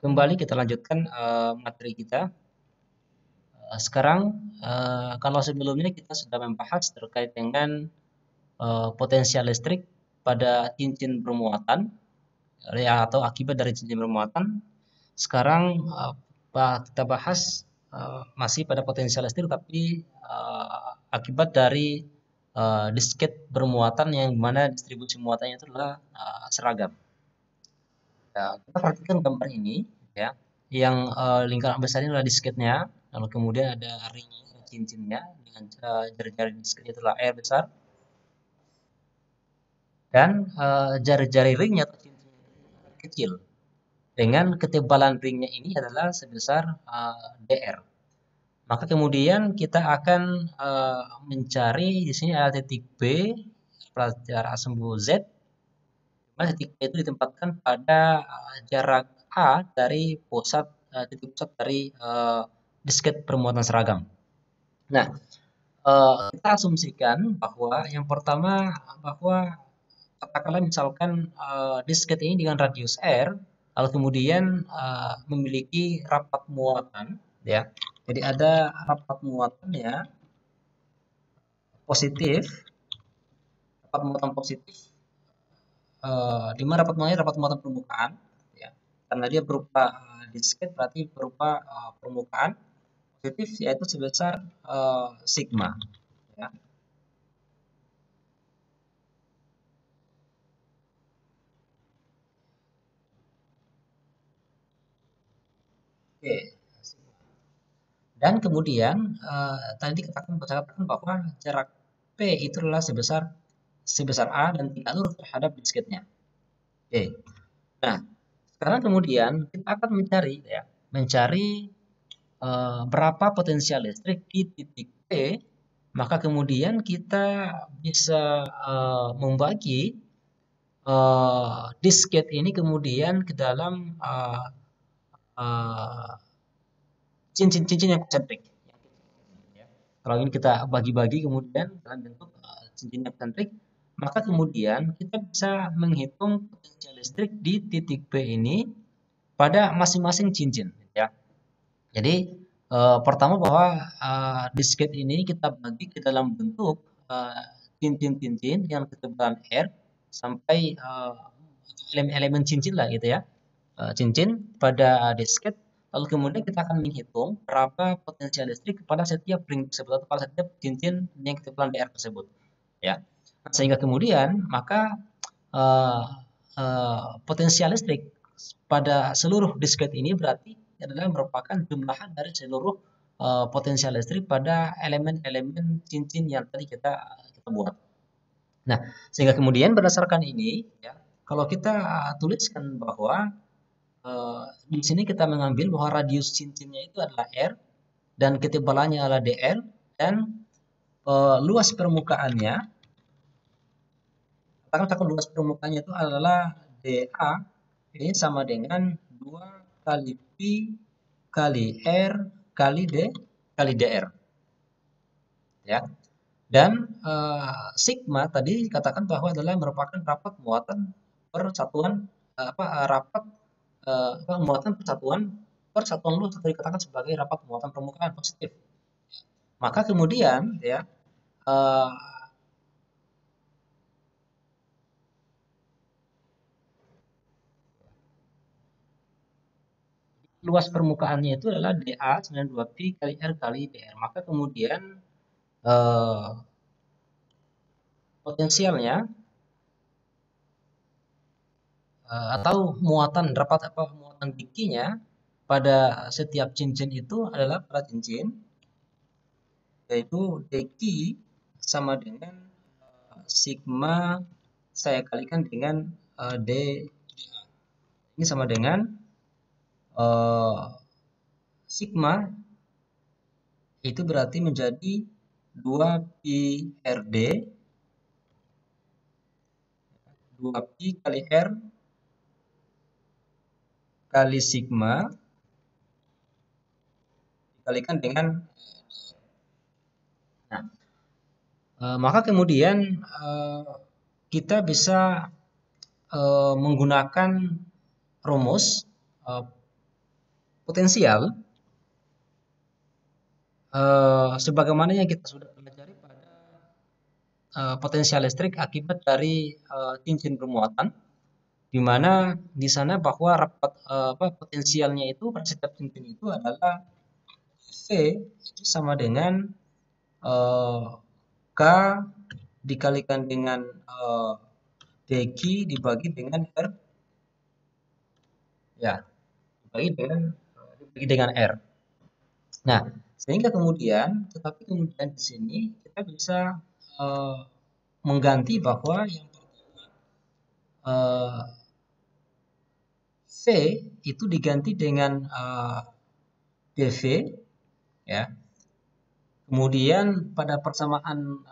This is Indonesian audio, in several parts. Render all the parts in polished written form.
Kembali kita lanjutkan materi kita. Sekarang kalau sebelumnya kita sudah membahas terkait dengan potensial listrik pada cincin bermuatan ya, atau akibat dari cincin bermuatan. Sekarang kita bahas masih pada potensial listrik tapi akibat dari disket bermuatan yang mana distribusi muatannya itu adalah seragam. Ya, kita perhatikan gambar ini ya, yang lingkaran besar ini adalah disketnya, lalu kemudian ada ringnya, cincinnya dengan jari-jari disketnya itu adalah R besar, dan jari-jari ringnya atau cincinnya itu kecil, dengan ketebalan ringnya ini adalah sebesar DR. Maka kemudian kita akan mencari di sini ada titik B pada jarak sembul Z, mana titik B itu ditempatkan pada jarak A dari pusat titik pusat dari disket bermuatan seragam. Nah, kita asumsikan bahwa yang pertama bahwa katakanlah misalkan disket ini dengan radius R, lalu kemudian memiliki rapat muatan, ya. Jadi ada rapat muatan ya positif, rapat muatan positif, di mana rapat muatan permukaan, ya. Karena dia berupa disket berarti berupa permukaan positif yaitu sebesar sigma, ya. Oke. Dan kemudian tadi katakan bahwa jarak P itu adalah sebesar A dan tidak lurus terhadap disketnya. Oke. Nah, sekarang kemudian kita akan mencari berapa potensial listrik di titik P, maka kemudian kita bisa membagi disket ini kemudian ke dalam cincin-cincin yang konsentrik. Kalau ini kita bagi-bagi kemudian dalam bentuk cincin yang konsentrik, maka kemudian kita bisa menghitung potensial listrik di titik P ini pada masing-masing cincin, ya. Jadi pertama bahwa disket ini kita bagi ke dalam bentuk cincin-cincin yang ketebalan R sampai elemen-elemen cincin lah gitu ya, cincin pada disket. Lalu kemudian kita akan menghitung berapa potensial listrik kepada setiap ring tersebut atau pada setiap cincin yang ketebalan DR tersebut, ya. Nah, sehingga kemudian maka potensial listrik pada seluruh disket ini berarti adalah merupakan jumlahan dari seluruh potensial listrik pada elemen-elemen cincin yang tadi kita buat. Nah, sehingga kemudian berdasarkan ini, ya, kalau kita tuliskan bahwa di sini kita mengambil bahwa radius cincinnya itu adalah R dan ketebalannya adalah DR dan luas permukaannya, katakan luas permukaannya itu adalah DA, ini sama dengan 2 kali P kali R kali D kali DR, ya. Dan sigma tadi katakan bahwa adalah merupakan rapat muatan persatuan rapat muatan persatuan luas atau dikatakan sebagai rapat muatan permukaan positif. Maka kemudian ya luas permukaannya itu adalah dA 92 pi kali R kali dr. Maka kemudian potensialnya atau muatan dikinya pada setiap cincin itu adalah pada cincin, yaitu dq sama dengan sigma saya kalikan dengan d, ini sama dengan sigma itu berarti menjadi 2 pi rd 2 pi kali r kali sigma dikalikan dengan maka kemudian kita bisa menggunakan rumus potensial sebagaimana yang kita sudah pelajari pada potensial listrik akibat dari cincin bermuatan, di mana di sana bahwa potensialnya itu pada setiap cincin itu adalah V itu sama dengan K dikalikan dengan dq dibagi dengan R, ya, dibagi dengan R. Nah, sehingga kemudian di sini kita bisa mengganti bahwa yang V itu diganti dengan dV, ya. Kemudian pada persamaan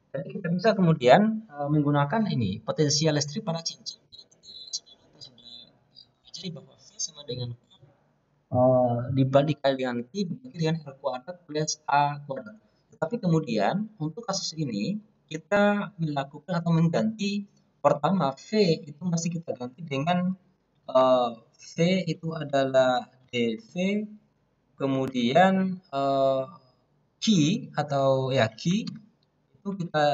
kita bisa kemudian menggunakan ini potensial listrik pada cincin. Jadi bahwa V sama dengan dibagi dengan Q dibagi dengan R kuadrat plus A kuadrat. Tapi kemudian untuk kasus ini kita melakukan atau mengganti pertama V itu masih kita ganti dengan V itu adalah dV, kemudian Q atau ya Q itu kita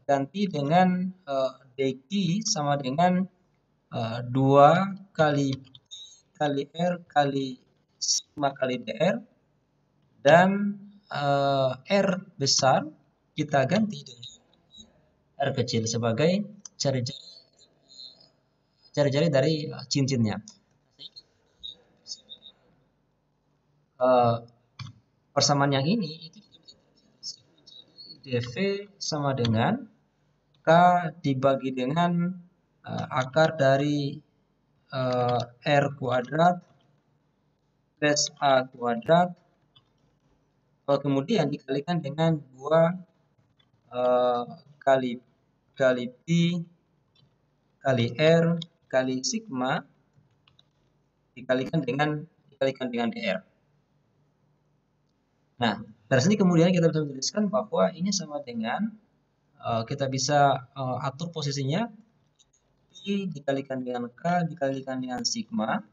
ganti dengan dQ sama dengan 2 kali R kali sigma kali dr, dan R besar kita ganti dengan R kecil sebagai jari-jari dari cincinnya. Persamaan yang ini itu dV sama dengan K dibagi dengan akar dari R kuadrat plus A kuadrat, kemudian dikalikan dengan 2 kali P kali R kali sigma dikalikan dengan dr. Nah, dari sini kemudian kita bisa menuliskan bahwa ini sama dengan kita bisa atur posisinya P dikalikan dengan K dikalikan dengan sigma,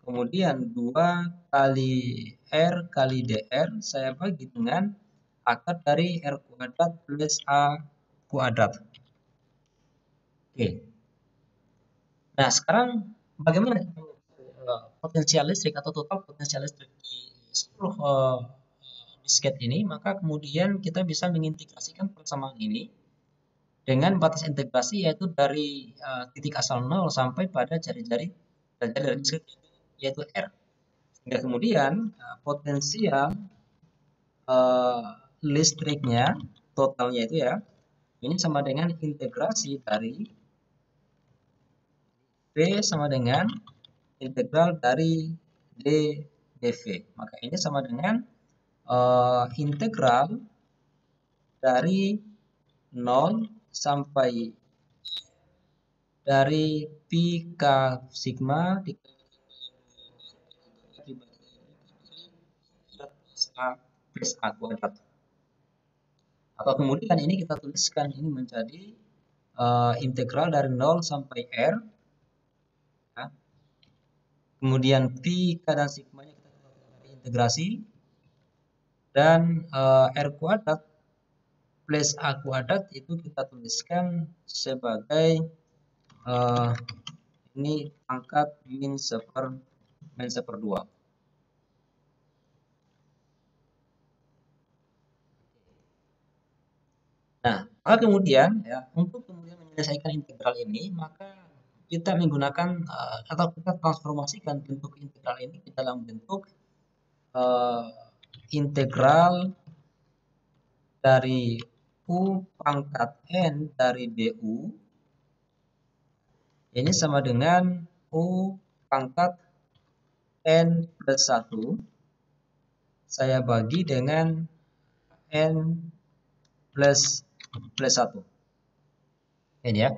kemudian 2 kali R kali dr saya bagi dengan akar dari R kuadrat plus A kuadrat. Oke. Nah, sekarang bagaimana potensial listrik atau total potensial listrik di 10 disket ini? Maka kemudian kita bisa mengintegrasikan persamaan ini dengan batas integrasi yaitu dari titik asal 0 sampai pada jari-jari dari disket yaitu R. Sehingga kemudian potensial listriknya totalnya itu ya ini sama dengan integrasi dari V sama dengan integral dari D dV. Maka ini sama dengan integral dari 0 sampai dari Pi K sigma plus A kuadrat. Atau kemudian ini kita tuliskan ini menjadi integral dari 0 sampai R, ya. Kemudian Pi K dan sigmanya kita integrasi, dan R kuadrat plus A kuadrat itu kita tuliskan sebagai ini pangkat min 1/2. Nah, maka kemudian ya untuk kemudian menyelesaikan integral ini maka kita menggunakan atau kita transformasikan bentuk integral ini ke dalam bentuk integral dari U pangkat N dari DU ini sama dengan U pangkat N plus 1 saya bagi dengan N plus 1. Ini ya.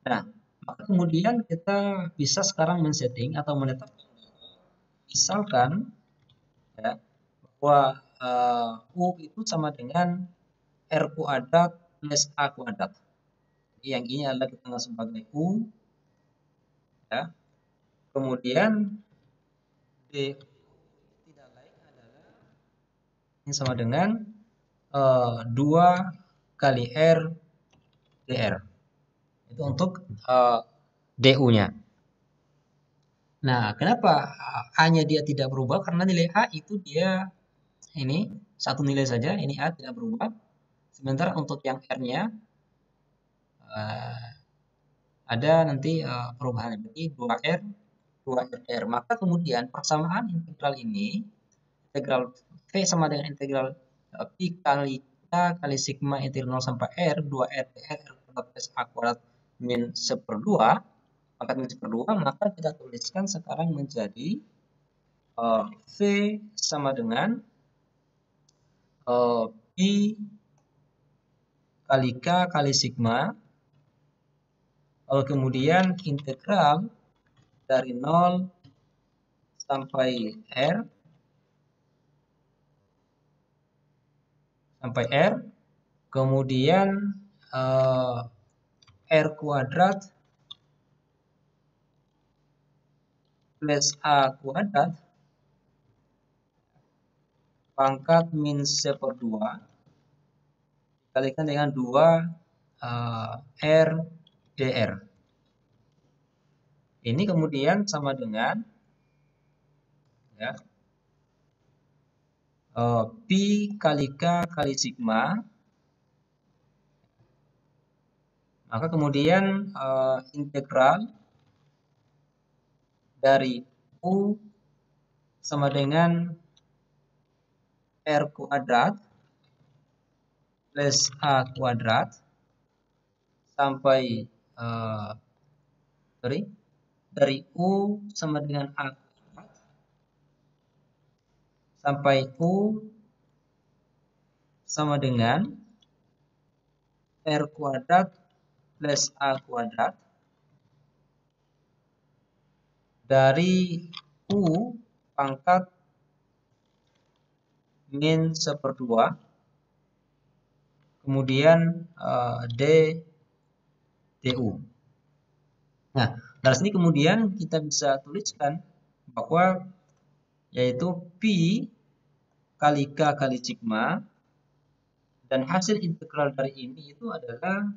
Nah, maka kemudian kita bisa sekarang men-setting atau menetapkan misalkan ya bahwa U itu sama dengan R kuadrat plus A kuadrat. Jadi yang ini adalah kita anggap sebagai U, ya. kemudian D tidak lain adalah ini sama dengan 2 kali R dr. Itu untuk DU-nya. Nah, kenapa A-nya dia tidak berubah? Karena nilai A itu dia ini satu nilai saja, ini A tidak berubah. Sementara untuk yang R-nya ada nanti perubahannya, berarti 2R, 2R. Maka kemudian persamaan integral ini, integral V sama dengan integral Pi kali K kali sigma integral 0 sampai R, 2R dr plus A kuadrat min 1/2, pangkat min 1/2, maka kita tuliskan sekarang menjadi V sama dengan Pi kali K kali sigma, lalu kemudian integral dari 0 sampai R kemudian R kuadrat plus A kuadrat pangkat min 1/2 dikalikan dengan 2 R dr. Ini kemudian sama dengan ya, Pi kali K kali sigma, maka kemudian integral dari U sama dengan R kuadrat plus A kuadrat sampai dari U sama dengan A kuadrat sampai U sama dengan R kuadrat plus A kuadrat, dari U pangkat min 1/2 kemudian D DU. Nah, dari sini kemudian kita bisa tuliskan bahwa yaitu Pi kali K kali sigma, dan hasil integral dari ini itu adalah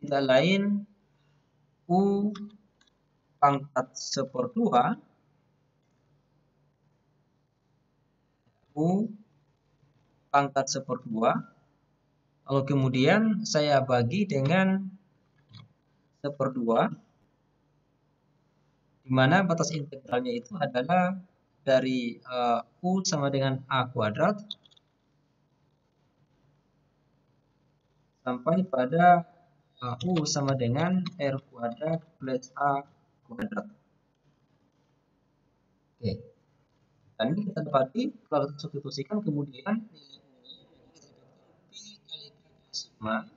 tidak lain U pangkat 1/2 U pangkat 1/2, lalu kemudian saya bagi dengan 1/2, di mana batas integralnya itu adalah dari U sama dengan A kuadrat sampai pada U sama dengan R kuadrat plus A kuadrat. Oke. Dan ini kita dapati kalau kita substitusikan kemudian Pi kali K sigma,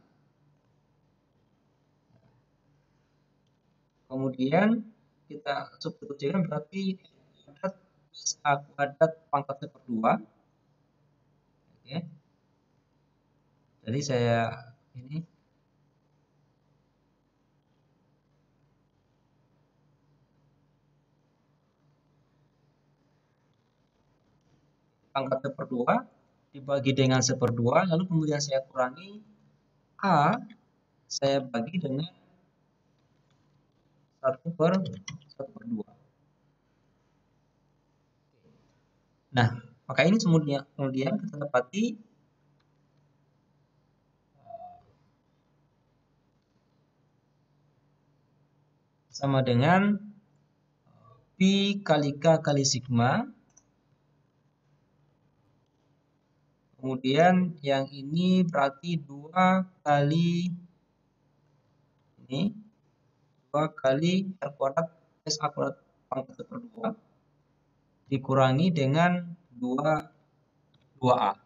kemudian kita substitusikan berarti kuadrat plus A kuadrat pangkat 1/2. Oke. Jadi saya ini pangkat 1/2 dibagi dengan 1/2, lalu kemudian saya kurangi A, saya bagi dengan 1/2. Nah, maka ini kemudian kita dapati sama dengan Pi kali K kali sigma, kemudian yang ini berarti 2 kali ini 2 kali R kuadrat plus A kuadrat pangkat 1/2 dikurangi dengan 2A.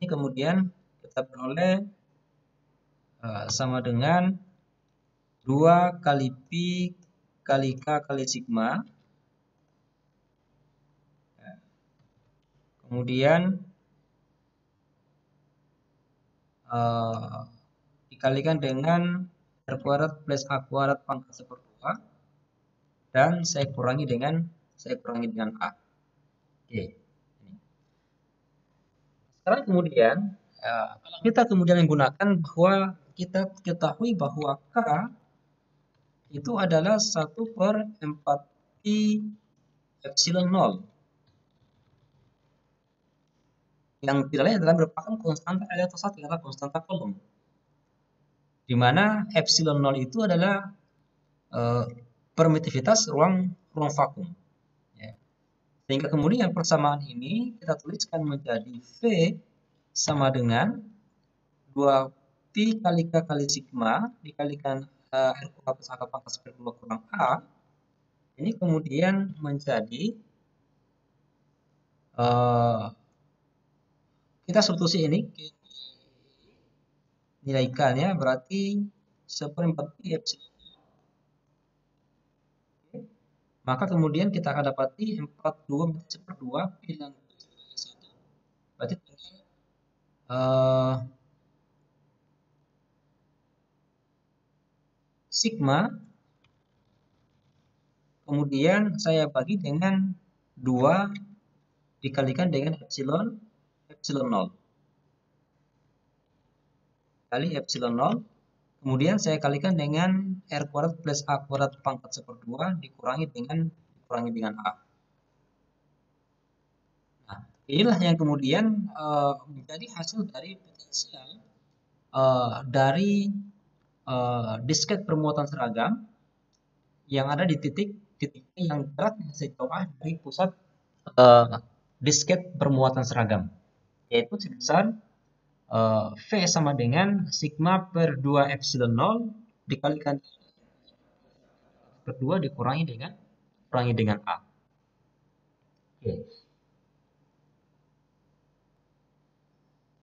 Ini kemudian kita peroleh sama dengan 2 kali Pi kali K kali sigma, kemudian dikalikan dengan R kuadrat plus A kuadrat pangkat 1/2 dan saya kurangi dengan A. Oke. Sekarang kemudian kalau kita kemudian menggunakan bahwa kita ketahui bahwa K itu adalah 1/4 pi epsilon 0 yang tidak lain adalah merupakan konstanta elektron atau konstanta Coulomb, di mana epsilon 0 itu adalah permitivitas ruang vakum. Ya. Sehingga kemudian persamaan ini kita tuliskan menjadi V sama dengan 2pi kali K kali sigma dikalikan R kuadrat plus A pangkat 1/2 kurang A. Ini kemudian menjadi kita substitusi ini nilai K-nya berarti 1/4pi epsilon. Maka kemudian kita akan dapati 42 pi dengan 1. Berarti sigma kemudian saya bagi dengan 2 dikalikan dengan epsilon 0 kali epsilon 0, kemudian saya kalikan dengan R kuadrat plus A kuadrat pangkat 1/2 dikurangi dengan A. Nah, inilah yang kemudian menjadi hasil dari potensial dari disket permuatan seragam yang ada di titik yang jaraknya sejauh A dari pusat disket permuatan seragam, yaitu sebesar V sama dengan sigma per 2 epsilon 0 dikalikan per 2 dikurangi dengan A.